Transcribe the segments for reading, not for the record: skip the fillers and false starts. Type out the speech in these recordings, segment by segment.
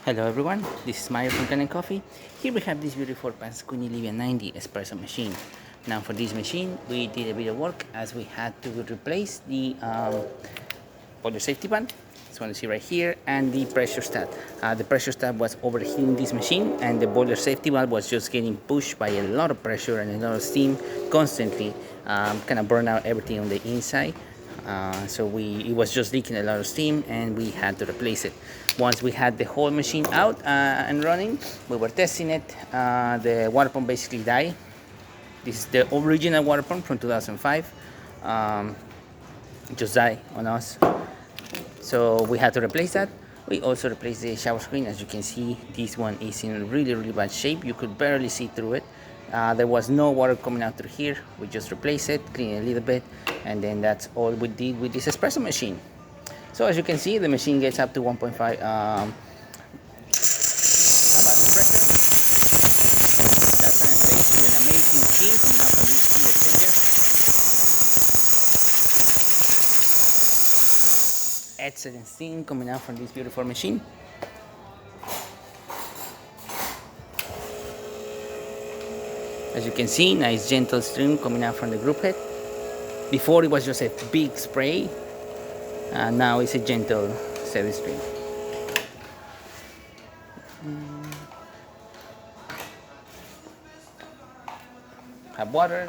Hello everyone, this is Mario from Kanen Coffee. Here we have this beautiful Pasquini Livia 90 espresso machine. Now for this machine we did a bit of work as we had to replace the boiler safety band. This one you see right here, and the pressure stat. The pressure stat was overheating this machine, and the boiler safety valve was just getting pushed by a lot of pressure and a lot of steam constantly, kind of burn out everything on the inside. So it was just leaking a lot of steam, and we had to replace it. Once we had the whole machine out and running, we were testing it. The water pump basically died. This is the original water pump from 2005. It just died on us, so we had to replace that. We also replaced the shower screen. As you can see, this one is in really bad shape. You could barely see through it. There was no water coming out through here. We just replaced it, cleaned it a little bit, and then that's all we did with this espresso machine. So as you can see, the machine gets up to 1.5 bars of pressure. That translates to an amazing steam coming out from this heat exchanger. Excellent steam coming out from this beautiful machine. As you can see, nice gentle stream coming out from the group head. Before it was just a big spray, and now it's a gentle, steady stream. Have water.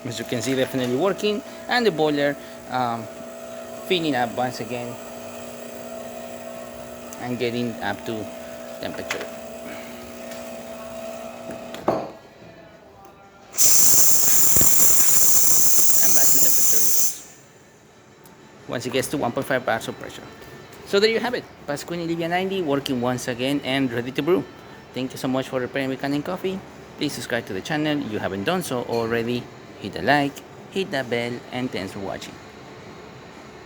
As you can see, definitely working, and the boiler filling up once again and getting up to temperature. And back to temperature it was. Once it gets to 1.5 bars of pressure. So there you have it, Pasquini Livia 90 working once again and ready to brew. Thank you so much for repairing with Kanen Coffee. Please subscribe to the channel if you haven't done so already. Hit the like, hit that bell, and thanks for watching.